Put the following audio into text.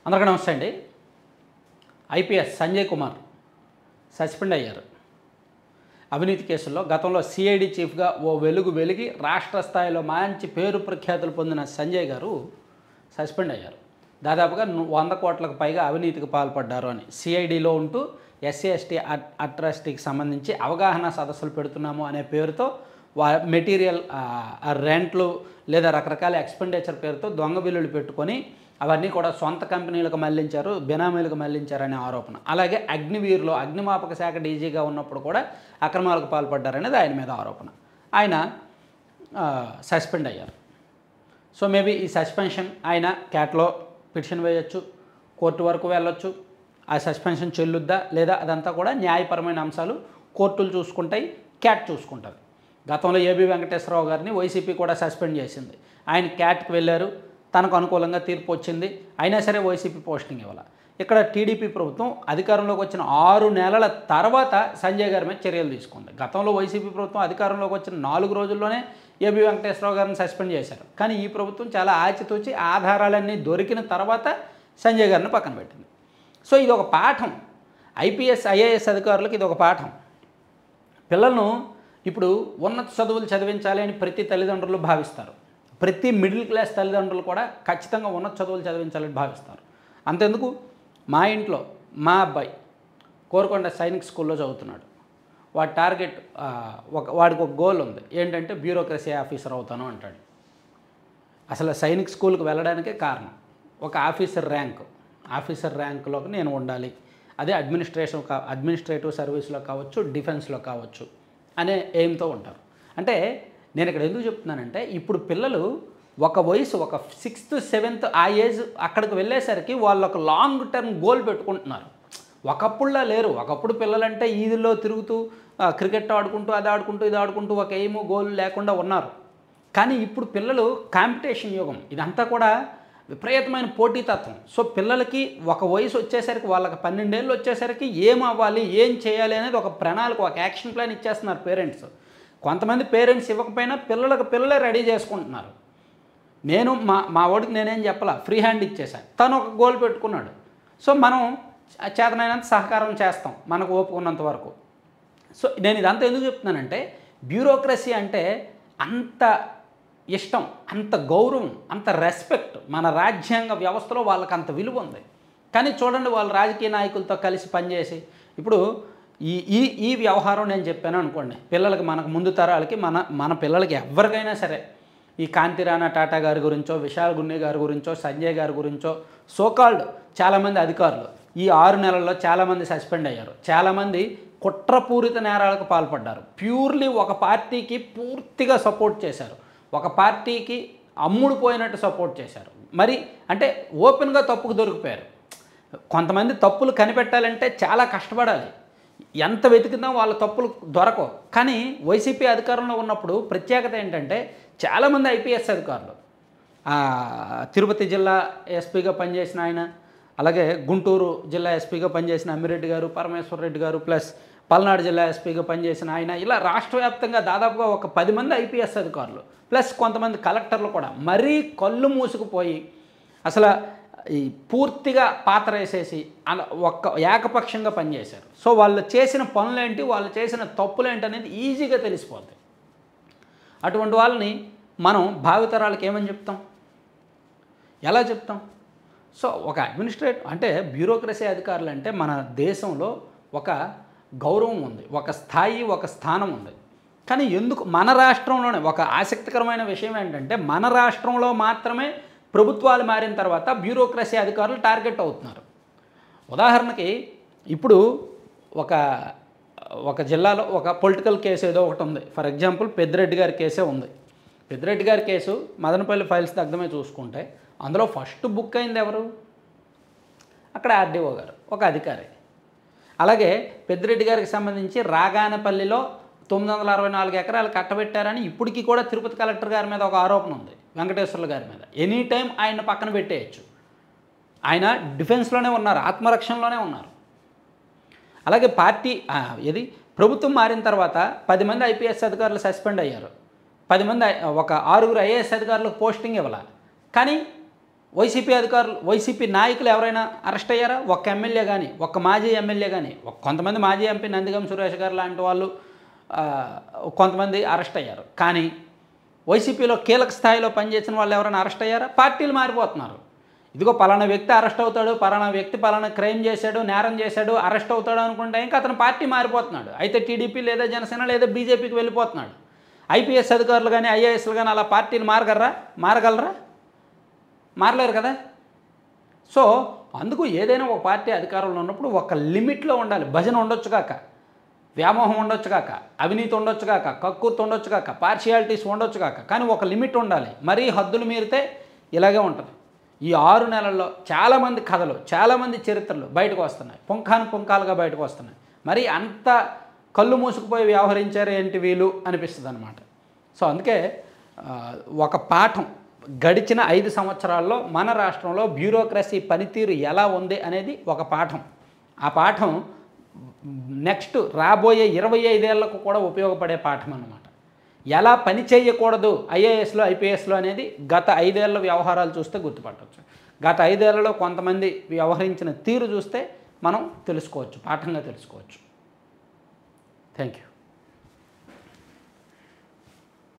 అందరికీ నమస్తే అండి. ఐపీఎస్ సంజయ్ కుమార్ సస్పెండ్ అయ్యారు. అవినీతి కేసుల్లో గతంలో సిఐడి చీఫ్గా ఓ వెలిగి రాష్ట్ర స్థాయిలో మంచి పేరు ప్రఖ్యాతులు పొందిన సంజయ్ గారు సస్పెండ్ అయ్యారు. దాదాపుగా 100 కోట్లకు పైగా అవినీతికి పాల్పడ్డారు అని సిఐడిలో ఉంటూ ఎస్సీ ఎస్టీ అట్రాసిటీకి సంబంధించి అవగాహన సదస్సులు పెడుతున్నాము అనే పేరుతో మెటీరియల్ రెంట్లు లేదా రకరకాల ఎక్స్పెండిచర్ పేరుతో దొంగ బిల్లులు పెట్టుకొని అవన్నీ కూడా సొంత కంపెనీలకు మళ్లించారు, బినామీలకు మళ్లించారనే ఆరోపణ. అలాగే అగ్నివీరులో అగ్నిమాపక శాఖ డీజీగా ఉన్నప్పుడు కూడా అక్రమాలకు పాల్పడ్డారనేది ఆయన మీద ఆరోపణ. ఆయన సస్పెండ్ అయ్యారు. సో మేబీ ఈ సస్పెన్షన్ ఆయన క్యాట్లో పిటిషన్ వేయొచ్చు, కోర్టు వరకు వెళ్ళొచ్చు. ఆ సస్పెన్షన్ చెల్లుద్దా లేదా అదంతా కూడా న్యాయపరమైన అంశాలు కోర్టులు చూసుకుంటాయి, క్యాట్ చూసుకుంటుంది. గతంలో ఏబీ వెంకటేశ్వరరావు గారిని వైసీపీ కూడా సస్పెండ్ చేసింది. ఆయన క్యాట్కి వెళ్ళారు, తనకు అనుకూలంగా తీర్పు వచ్చింది, అయినా సరే వైసీపీ పోస్టింగ్ ఇవ్వాలి. ఇక్కడ టీడీపీ ప్రభుత్వం అధికారంలోకి వచ్చిన 6 నెలల తర్వాత సంజయ్ గారి మీద చర్యలు తీసుకుంది. గతంలో వైసీపీ ప్రభుత్వం అధికారంలోకి వచ్చిన 4 రోజుల్లోనే ఏబీ వెంకటేశ్వరరావు గారిని సస్పెండ్ చేశారు. కానీ ఈ ప్రభుత్వం చాలా ఆచితూచి ఆధారాలన్నీ దొరికిన తర్వాత సంజయ్ గారిని పక్కన పెట్టింది. సో ఇది ఒక పాఠం. ఐపీఎస్ ఐఏఎస్ అధికారులకు ఇది ఒక పాఠం. పిల్లలను ఇప్పుడు ఉన్నత చదువులు చదివించాలి అని ప్రతి తల్లిదండ్రులు భావిస్తారు. ప్రతి మిడిల్ క్లాస్ తల్లిదండ్రులు కూడా ఖచ్చితంగా ఉన్నత చదువులు చదివించాలని భావిస్తారు. అంతెందుకు, మా ఇంట్లో మా అబ్బాయి కోరుకొండ సైనిక్ స్కూల్లో చదువుతున్నాడు. వాడి టార్గెట్ వాడికి ఒక గోల్ ఉంది, ఏంటంటే బ్యూరోక్రసీ ఆఫీసర్ అవుతాను అంటాడు. అసలు సైనిక్ స్కూల్కి వెళ్ళడానికే కారణం ఒక ఆఫీసర్ ర్యాంకులోకి నేను ఉండాలి, అదే అడ్మినిస్ట్రేటివ్ సర్వీస్లో కావచ్చు, డిఫెన్స్లో కావచ్చు అనే ఎయిమ్తో ఉంటారు. అంటే నేను ఇక్కడ ఎందుకు చెప్తున్నానంటే, ఇప్పుడు పిల్లలు ఒక వయసు ఒక 6th 7th ఆ ఏజ్ అక్కడికి వెళ్ళేసరికి వాళ్ళు ఒక లాంగ్ టర్మ్ గోల్ పెట్టుకుంటున్నారు. ఒకప్పుడులా లేరు. ఒకప్పుడు పిల్లలంటే ఈదుల్లో తిరుగుతూ క్రికెట్ ఆడుకుంటూ అది ఆడుకుంటూ ఇది ఆడుకుంటూ ఒక ఎయిమ్ గోల్ లేకుండా ఉన్నారు. కానీ ఇప్పుడు పిల్లలు కాంపిటీషన్ యుగం, ఇదంతా కూడా విపరీతమైన పోటీతత్వం. సో పిల్లలకి ఒక వయసు వచ్చేసరికి, వాళ్ళకి 12 ఏళ్ళు వచ్చేసరికి ఏం అవ్వాలి, ఏం చేయాలి అనేది ఒక ప్రణాళిక, ఒక యాక్షన్ ప్లాన్ ఇచ్చేస్తున్నారు పేరెంట్స్. కొంతమంది పేరెంట్స్ ఇవ్వకపోయినా పిల్లలే రెడీ చేసుకుంటున్నారు. నేను మా వాడికి నేనేం చెప్పాల, ఫ్రీ హ్యాండ్ ఇచ్చేసాను, తను ఒక గోల్ పెట్టుకున్నాడు. సో మనం చేతనైనంత సహకారం చేస్తాం మనకు ఓపుకున్నంత వరకు. సో నేను ఇదంతా ఎందుకు చెప్తున్నానంటే, బ్యూరోక్రసీ అంటే అంత ఇష్టం, అంత గౌరవం, అంత రెస్పెక్ట్. మన రాజ్యాంగ వ్యవస్థలో వాళ్ళకి అంత విలువ ఉంది. కానీ చూడండి, వాళ్ళ రాజకీయ నాయకులతో కలిసి పనిచేసి ఇప్పుడు ఈ వ్యవహారం నేను చెప్పాను అనుకోండి, పిల్లలకి, మనకు ముందు తరాలకి, మన పిల్లలకి ఎవరికైనా సరే ఈ కాంతిరాణా టాటా గారి గురించో, విశాల్ గున్ని గారి గురించో, సంజయ్ గారి గురించో సోకాల్డ్ చాలామంది అధికారులు ఈ 6 నెలల్లో చాలామంది సస్పెండ్ అయ్యారు. చాలామంది కుట్రపూరిత నేరాలకు పాల్పడ్డారు. ప్యూర్లీ ఒక పార్టీకి పూర్తిగా సపోర్ట్ చేశారు, ఒక పార్టీకి అమ్ముడు పోయినట్టు సపోర్ట్ చేశారు. మరి అంటే ఓపెన్గా తప్పుకు దొరికిపోయారు. కొంతమంది తప్పులు కనిపెట్టాలంటే చాలా కష్టపడాలి, ఎంత వెతికినా వాళ్ళ తప్పులు దొరకవు. కానీ వైసీపీ అధికారంలో ఉన్నప్పుడు ప్రత్యేకత ఏంటంటే, చాలామంది ఐపీఎస్ అధికారులు, తిరుపతి జిల్లా ఎస్పీగా పనిచేసిన ఆయన, అలాగే గుంటూరు జిల్లా ఎస్పీగా పనిచేసిన అమ్మిరెడ్డి గారు, పరమేశ్వర రెడ్డి గారు, ప్లస్ పల్నాడు జిల్లా ఎస్పీగా పనిచేసిన ఆయన, ఇలా రాష్ట్ర వ్యాప్తంగా దాదాపుగా ఒక 10 మంది ఐపీఎస్ అధికారులు, ప్లస్ కొంతమంది కలెక్టర్లు కూడా మరీ కళ్ళు మూసుకుపోయి అసలు ఈ పూర్తిగా పాత్ర వేసేసి ఏకపక్షంగా పనిచేశారు. సో వాళ్ళు చేసిన పనులేంటి, వాళ్ళు చేసిన తప్పులేంటి అనేది ఈజీగా తెలిసిపోతుంది. అటువంటి వాళ్ళని మనం భావితరాలకు ఏమని చెప్తాం, ఎలా చెప్తాం? సో ఒక అడ్మినిస్ట్రేటివ్ అంటే బ్యూరోక్రసీ అధికారులు అంటే మన దేశంలో ఒక గౌరవం ఉంది, ఒక స్థాయి, ఒక స్థానం ఉంది. కానీ ఎందుకు మన రాష్ట్రంలోనే ఒక ఆసక్తికరమైన విషయం ఏంటంటే, మన రాష్ట్రంలో మాత్రమే ప్రభుత్వాలు మారిన తర్వాత బ్యూరోక్రసీ అధికారులు టార్గెట్ అవుతున్నారు. ఉదాహరణకి ఇప్పుడు ఒక జిల్లాలో ఒక పొలిటికల్ కేసు ఏదో ఒకటి ఉంది. ఫర్ ఎగ్జాంపుల్ పెద్దిరెడ్డి గారి కేసే ఉంది. పెద్దిరెడ్డి గారి కేసు మదనపల్లి ఫైల్స్ దగ్గరమే చూసుకుంటే అందులో ఫస్ట్ బుక్ అయింది ఎవరు? అక్కడ ఆర్డీఓ గారు, ఒక అధికారి. అలాగే పెద్దిరెడ్డి గారికి సంబంధించి రాగానపల్లిలో 964 ఎకరాలు కట్టబెట్టారని ఇప్పటికీ కూడా తిరుపతి కలెక్టర్ గారి మీద ఒక ఆరోపణ ఉంది, వెంకటేశ్వర్ల గారి మీద. ఎనీ టైం ఆయన పక్కన పెట్టేయచ్చు. ఆయన డిఫెన్స్లోనే ఉన్నారు, ఆత్మరక్షణలోనే ఉన్నారు. అలాగే ప్రభుత్వం మారిన తర్వాత 10 మంది ఐపీఎస్ అధికారులు సస్పెండ్ అయ్యారు. 10 మంది, ఒక 6 ఐఏఎస్ అధికారులకు పోస్టింగ్ ఇవ్వాలి. కానీ వైసీపీ అధికారులు, వైసీపీ నాయకులు ఎవరైనా అరెస్ట్ అయ్యారా? ఒక్క ఎమ్మెల్యే కానీ, ఒక్క మాజీ ఎమ్మెల్యే కానీ, కొంతమంది మాజీ ఎంపీ నందిగం సురేష్ గారు లాంటి వాళ్ళు కొంతమంది అరెస్ట్ అయ్యారు. కానీ వైసీపీలో కీలక స్థాయిలో పనిచేసిన వాళ్ళు ఎవరైనా అరెస్ట్ అయ్యారా? పార్టీలు మారిపోతున్నారు. ఇదిగో పలానా వ్యక్తి అరెస్ట్ అవుతాడు, పలానా వ్యక్తి పలానా క్రైమ్ చేశాడు, నేరం చేశాడు, అరెస్ట్ అవుతాడు అనుకుంటే ఇంకా అతను పార్టీ మారిపోతున్నాడు. అయితే టీడీపీ లేదా జనసేన లేదా బీజేపీకి వెళ్ళిపోతున్నాడు. ఐపీఎస్ అధికారులు కానీ ఐఏఎస్లు కానీ అలా పార్టీలు మారగలరా? మారలేరు కదా. సో అందుకు ఏదైనా ఒక పార్టీ అధికారంలో ఉన్నప్పుడు ఒక లిమిట్లో ఉండాలి. భజన ఉండొచ్చు కాక, వ్యామోహం ఉండొచ్చు కాక, అవినీతి ఉండొచ్చు కాక, కక్కుర్తి ఉండొచ్చు కాక, పార్షియాలిటీస్ ఉండొచ్చు కాక, కానీ ఒక లిమిట్ ఉండాలి. మరీ హద్దులు మీరితే ఇలాగే ఉంటుంది. ఈ 6 నెలల్లో చాలామంది కథలు, చాలామంది చరిత్రలు బయటకు వస్తున్నాయి, పుంఖాలుగా బయటకు వస్తున్నాయి. మరి అంత కళ్ళు మూసుకుపోయి వ్యవహరించారు ఏంటి వీళ్ళు అనిపిస్తుంది అన్నమాట. సో అందుకే ఒక పాఠం, గడిచిన 5 సంవత్సరాల్లో మన రాష్ట్రంలో బ్యూరోక్రసీ పనితీరు ఎలా ఉంది అనేది ఒక పాఠం. ఆ పాఠం నెక్స్ట్ రాబోయే 25 ఏళ్లకు కూడా ఉపయోగపడే పాఠం అన్నమాట. ఎలా పని చేయకూడదు ఐఏఎస్లో ఐపీఎస్లో అనేది గత 5 ఏళ్ల వ్యవహారాలు చూస్తే గుర్తుపట్టవచ్చు. గత 5 ఏళ్లలో కొంతమంది వ్యవహరించిన తీరు చూస్తే మనం తెలుసుకోవచ్చు, పాఠంగా తెలుసుకోవచ్చు. Thank you.